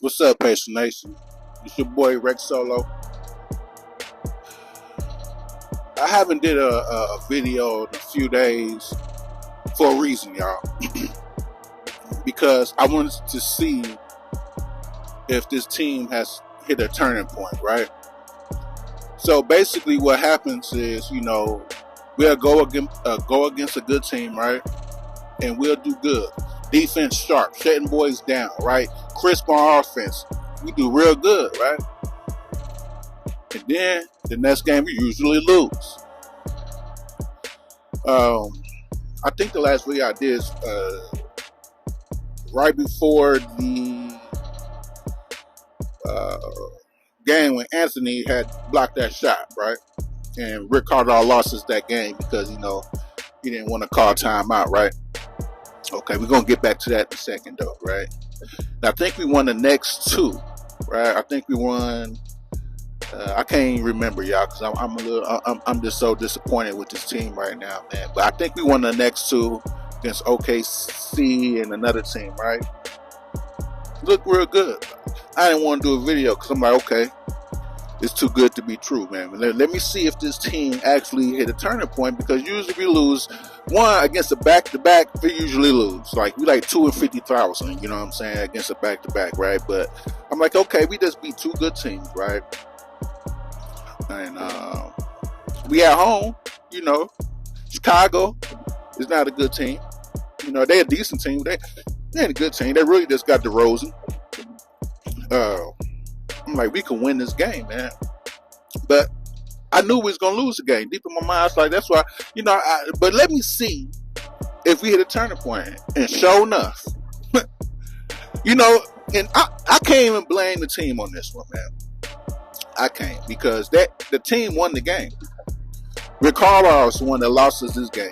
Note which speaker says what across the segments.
Speaker 1: What's up, Patient Nation? It's your boy Rex Solo. I haven't did a video in a few days for a reason, y'all. Because I wanted to see if this team has hit a turning point, right? So basically what happens is, we'll go against a good team, right? And we'll do good. Defense sharp, shutting boys down, right? Crisp on offense. We do real good, right? And then the next game we usually lose. I think the last video I did is right before the game when Anthony had blocked that shot, right? And Rick Carlisle lost us that game because, he didn't want to call timeout, right? Okay, we're going to get back to that in a second, though, right? Now, I think we won the next two, right? I think we won. I can't even remember, y'all, because I'm just so disappointed with this team right now, man. But I think we won the next two against OKC and another team, right? Look real good. I didn't want to do a video because I'm like, okay, it's too good to be true, man. Let me see if this team actually hit a turning point, because usually we lose one against a back-to-back. We usually lose. Like, we like 2 and 50,000, you know what I'm saying, against a back-to-back, right? But I'm like, okay, we just beat two good teams, right? And we at home, Chicago is not a good team. They're a decent team. They ain't a good team. They really just got DeRozan. I'm like, we can win this game, man. But I knew we was going to lose the game. Deep in my mind, I was like, that's why, but let me see if we hit a turning point. And sure enough, and I can't even blame the team on this one, man. I can't, because the team won the game. Rick Carlisle was the one that lost us this game.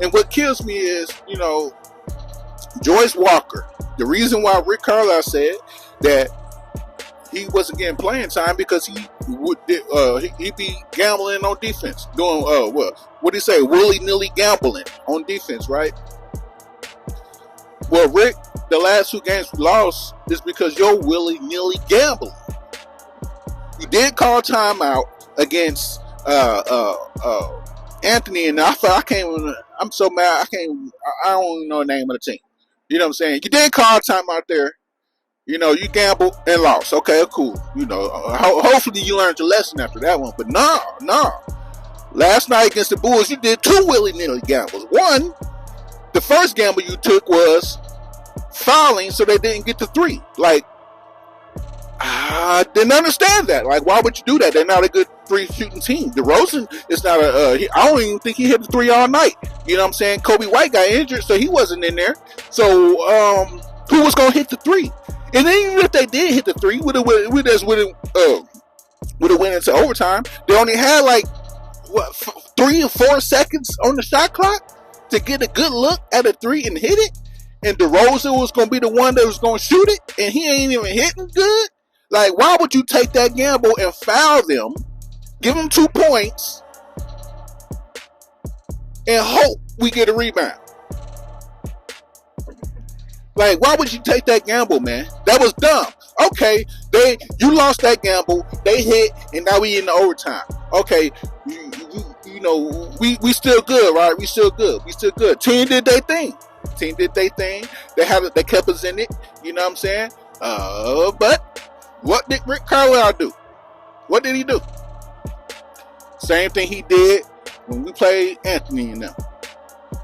Speaker 1: And what kills me is, Joyce Walker. The reason why Rick Carlisle said that he wasn't getting playing time because he'd be gambling on defense, doing what do you say, willy-nilly gambling on defense, right? Well, Rick, the last two games we lost is because you're willy-nilly gambling. You did call timeout against Anthony, and I can't even, I'm so mad, I don't even know the name of the team. You know what I'm saying? You did call timeout there. You gambled and lost. Okay, cool. Hopefully you learned your lesson after that one. But no. Last night against the Bulls, you did two willy-nilly gambles. One, the first gamble you took was fouling so they didn't get to three. Like, I didn't understand that. Like, why would you do that? They're not a good three-shooting team. DeRozan is not I don't even think he hit the three all night. You know what I'm saying? Kobe White got injured, so he wasn't in there. So, who was going to hit the three? And then even if they did hit the three, would have went into overtime. They only had 3 or 4 seconds on the shot clock to get a good look at a three and hit it. And DeRozan was going to be the one that was going to shoot it, and he ain't even hitting good. Like, why would you take that gamble and foul them, give them 2 points, and hope we get a rebound? Like, why would you take that gamble, man? That was dumb. Okay, you lost that gamble. They hit, and now we in the overtime. Okay, we still good, right? We still good. Team did their thing. They kept us in it. You know what I'm saying? But what did Rick Carlisle do? What did he do? Same thing he did when we played Anthony and them.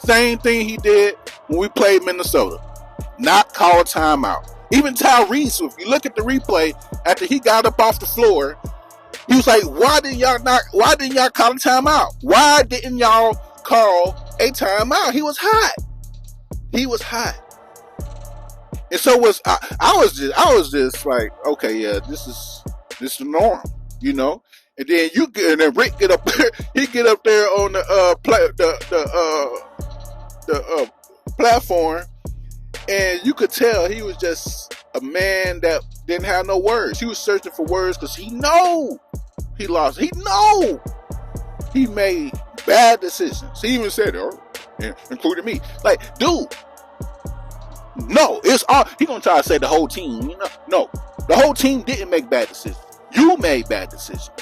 Speaker 1: Same thing he did when we played Minnesota. Not call a timeout. Even Tyrese, if you look at the replay, after he got up off the floor, he was like, why didn't y'all call a timeout? Why didn't y'all call a timeout? He was hot. And so I was just like, okay, yeah, this is the norm, And then Rick get up there, he get up there on the platform, and you could tell he was just a man that didn't have no words. He was searching for words because he know he lost. He know he made bad decisions. He even said, including me. Like, dude, No, it's all he gonna try to say the whole team. You know, no, the whole team didn't make bad decisions. You made bad decisions.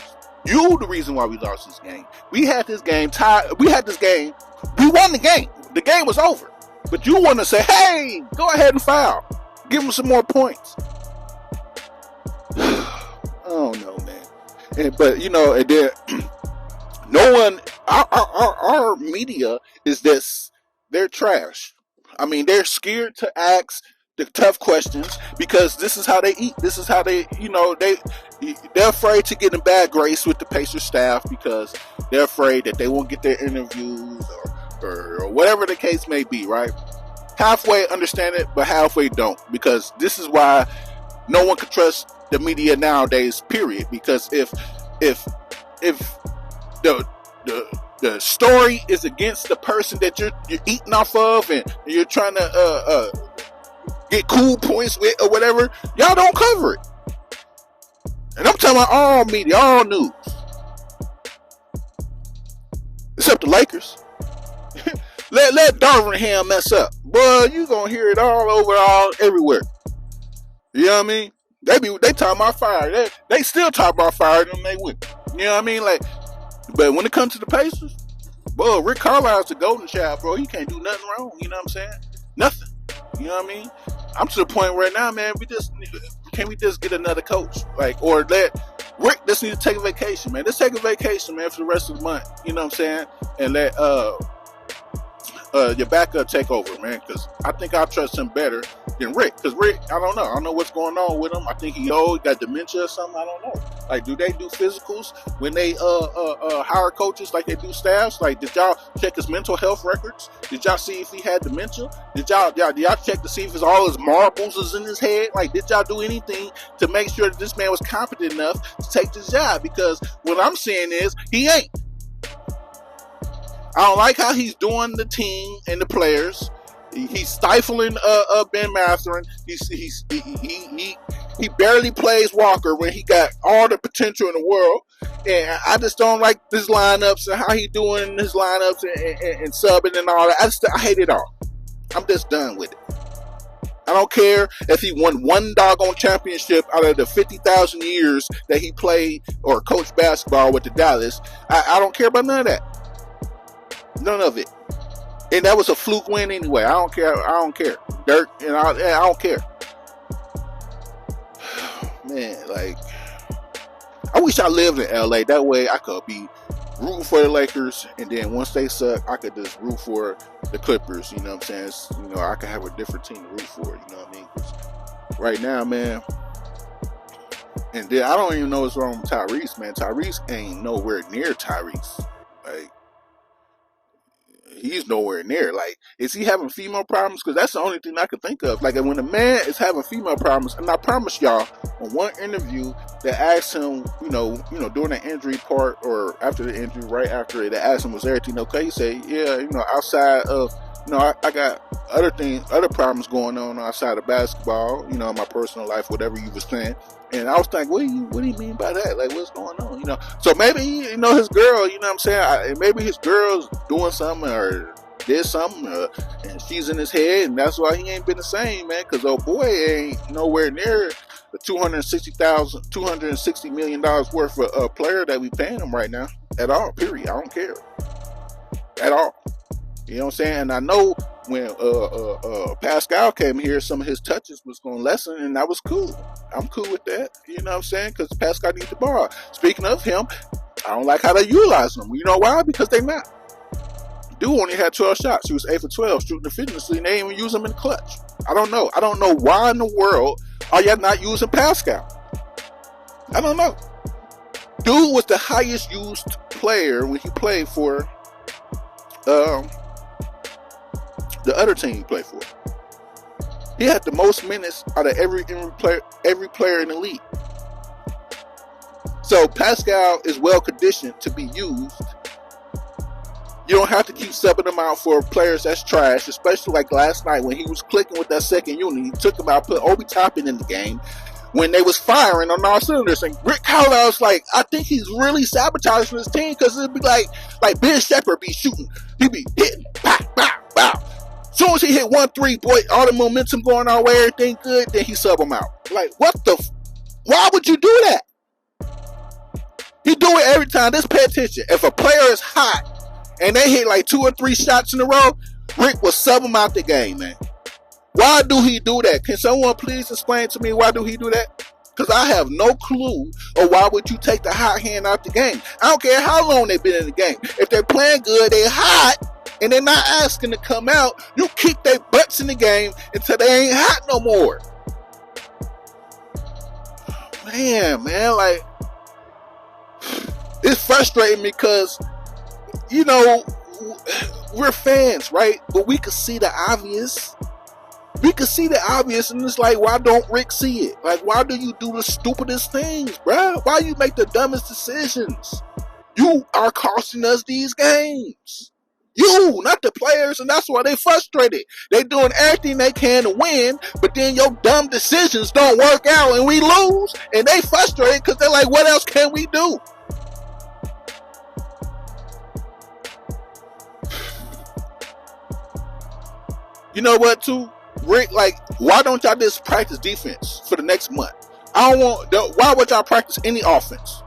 Speaker 1: You the reason why we lost this game. We had this game tied. We had this game. We won the game. The game was over. But you want to say, hey, go ahead and foul. Give them some more points. I don't know, man. But you know, and then no one. Our media is this. They're trash. I mean, they're scared to ask the tough questions because this is how they eat. This is how they, you know, they're afraid to get in bad grace with the Pacers staff because they're afraid that they won't get their interviews or whatever the case may be, right? Halfway understand it, but halfway don't, because this is why no one can trust the media nowadays, period. Because if the story is against the person that you're eating off of and you're trying to get cool points with or whatever, y'all don't cover it. And I'm talking about all media, all news. Except the Lakers. let Darvingham mess up. Boy, you gonna hear it all everywhere. You know what I mean? They talk about fire. They still talk about fire when they win. You know what I mean? Like, but when it comes to the Pacers, boy, Rick Carlisle's the golden child, bro. He can't do nothing wrong. You know what I'm saying? Nothing. You know what I mean? I'm to the point right now, man. Can we just get another coach? Like, or let Rick just need to take a vacation, man. Let's take a vacation, man, for the rest of the month. You know what I'm saying? And let your backup take over, man, because I think I trust him better than Rick. Because Rick, I don't know what's going on with him. I think he got dementia or something. I don't know. Like, do they do physicals when they hire coaches like they do staffs? Like, did y'all check his mental health records? Did y'all see if he had dementia? Did y'all check to see if all his marbles is in his head? Like, did y'all do anything to make sure that this man was competent enough to take this job? Because what I'm saying is he ain't. I don't like how he's doing the team and the players. He's stifling Ben Mathurin. He barely plays Walker when he got all the potential in the world. And I just don't like his lineups and how he doing his lineups and subbing and all that. I hate it all. I'm just done with it. I don't care if he won one doggone championship out of the 50,000 years that he played or coached basketball with the Dallas. I don't care about none of that. None of it. And that was a fluke win anyway. I don't care. Dirk, and I don't care. Man, like, I wish I lived in LA. That way I could be rooting for the Lakers, and then once they suck, I could just root for the Clippers. You know what I'm saying? You know, I could have a different team to root for. You know what I mean? 'Cause right now, man. And then I don't even know what's wrong with Tyrese, man. Tyrese ain't nowhere near Tyrese. Like, he's nowhere near. Like, is he having female problems? Because that's the only thing I could think of. Like, when a man is having female problems, and I promise y'all, on one interview, they asked him, you know, during the injury part or after the injury, right after it, they asked him, was everything okay? He said, yeah, you know, outside of, you know, I got other problems going on outside of basketball, you know, my personal life, whatever you was saying. And I was thinking, what do you mean by that? Like, what's going on? You know, so maybe, you know, his girl, you know what I'm saying? Maybe his girl's doing something or did something, and she's in his head, and that's why he ain't been the same, man. Because old boy ain't nowhere near the $260 million worth of a player that we paying him right now at all. Period. I don't care at all. You know what I'm saying? And I know when Pascal came here, some of his touches was going to lessen, and that was cool. I'm cool with that. You know what I'm saying? Because Pascal needs the ball. Speaking of him, I don't like how they utilize him. You know why? Because they not. Dude only had 12 shots. He was 8 for 12 shooting efficiently, and they didn't even use him in the clutch. I don't know. I don't know why in the world are y'all not using Pascal. I don't know. Dude was the highest used player when he played for the other team he played for. He had the most minutes out of every player in the league. So Pascal is well conditioned to be used. You don't have to keep subbing him out for players that's trash, especially like last night when he was clicking with that second unit. He took him out, put Obi Toppin in the game when they was firing on all cylinders. And Rick Carlisle's like, I think he's really sabotaging his team, because it'd be like Ben Shepherd be shooting. He'd be hitting, pow, pow, pow. Soon as he hit 1-3, boy, all the momentum going our way, everything good, then he sub him out. Like, what the? Why would you do that? He do it every time. Just pay attention. If a player is hot and they hit like 2 or 3 shots in a row, Rick will sub him out the game, man. Why do he do that? Can someone please explain to me why do he do that? Because I have no clue of why would you take the hot hand out the game. I don't care how long they've been in the game. If they're playing good, they're hot, and they're not asking to come out, you keep their butts in the game until they ain't hot no more. Man, like, it's frustrating because, you know, we're fans, right? But we could see the obvious. We could see the obvious, and it's like, why don't Rick see it? Like, why do you do the stupidest things, bruh? Why you make the dumbest decisions? You are costing us these games. You, not the players, and that's why they frustrated. They doing everything they can to win, but then your dumb decisions don't work out, and we lose, and they frustrated because they're like, what else can we do? You know what, too? Rick, like, why don't y'all just practice defense for the next month? Why would y'all practice any offense?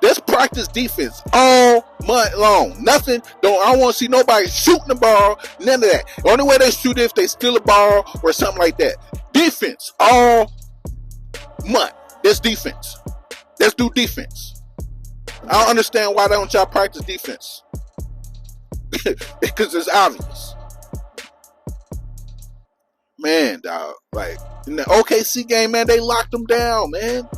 Speaker 1: Just practice defense all month long. Nothing. I don't want to see nobody shooting the ball. None of that. The only way they shoot is if they steal a ball or something like that. Defense all month. That's defense. Let's do defense. I don't understand why don't y'all practice defense. Because it's obvious. Man, dog. Like, in the OKC game, man, they locked them down, man.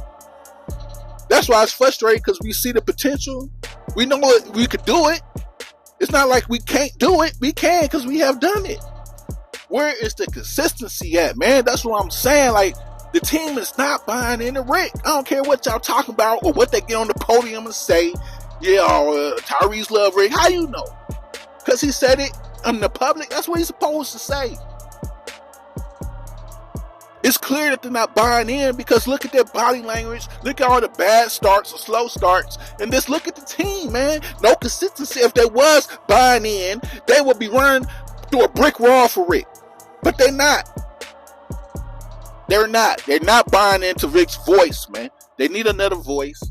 Speaker 1: That's why it's frustrating, because we see the potential. We know we could do it. It's not like we can't do it. We can, because we have done it. Where is the consistency at, man? That's what I'm saying. Like, the team is not buying into Rick. I don't care what y'all talking about or what they get on the podium and say. Yeah, Tyrese love Rick. How you know? Because he said it in the public. That's what he's supposed to say. It's clear that they're not buying in, because look at their body language. Look at all the bad starts or slow starts. And just look at the team, man. No consistency. If they was buying in, they would be running through a brick wall for Rick. But they're not. They're not. They're not buying into Rick's voice, man. They need another voice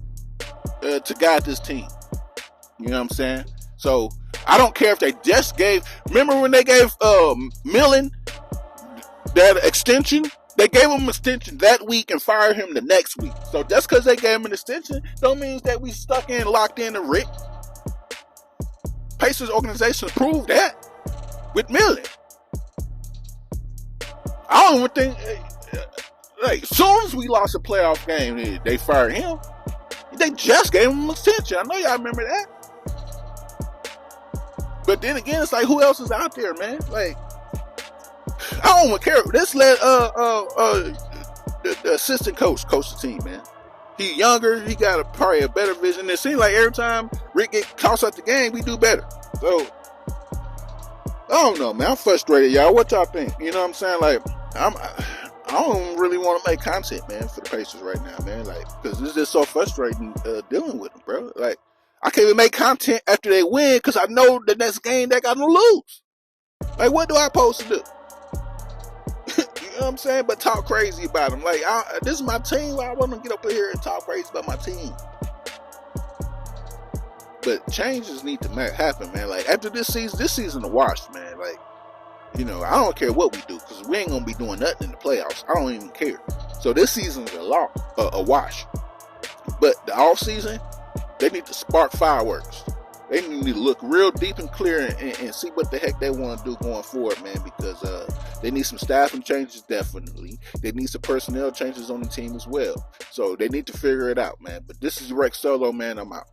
Speaker 1: to guide this team. You know what I'm saying? So, I don't care if they just gave... Remember when they gave Millen that extension? They gave him an extension that week and fired him the next week. So just because they gave him an extension don't mean that we stuck in, locked in to Rick. Pacers organization proved that with Millen. I don't even think, like, as soon as we lost a playoff game, they fired him. They just gave him an extension. I know y'all remember that. But then again, it's like, who else is out there, man? Like, I don't even care. Let's let the assistant coach the team, man. He younger. He got probably a better vision. It seems like every time Rick get tossed out the game, we do better. So, I don't know, man. I'm frustrated, y'all. What y'all think? You know what I'm saying? Like, I don't really want to make content, man, for the Pacers right now, man. Like, because it's just so frustrating dealing with them, bro. Like, I can't even make content after they win because I know the next game they got to lose. Like, what do I supposed to do? You know what I'm saying? But talk crazy about them. Like, this is my team. I want to get up here and talk crazy about my team. But changes need to happen, man. Like, after this season a wash, man. Like, you know, I don't care what we do, because we ain't going to be doing nothing in the playoffs. I don't even care. So this season's a wash. But the off season, they need to spark fireworks. They need to look real deep and clear and see what the heck they want to do going forward, man, because they need some staffing changes, definitely. They need some personnel changes on the team as well. So they need to figure it out, man. But this is Rex Solo, man. I'm out.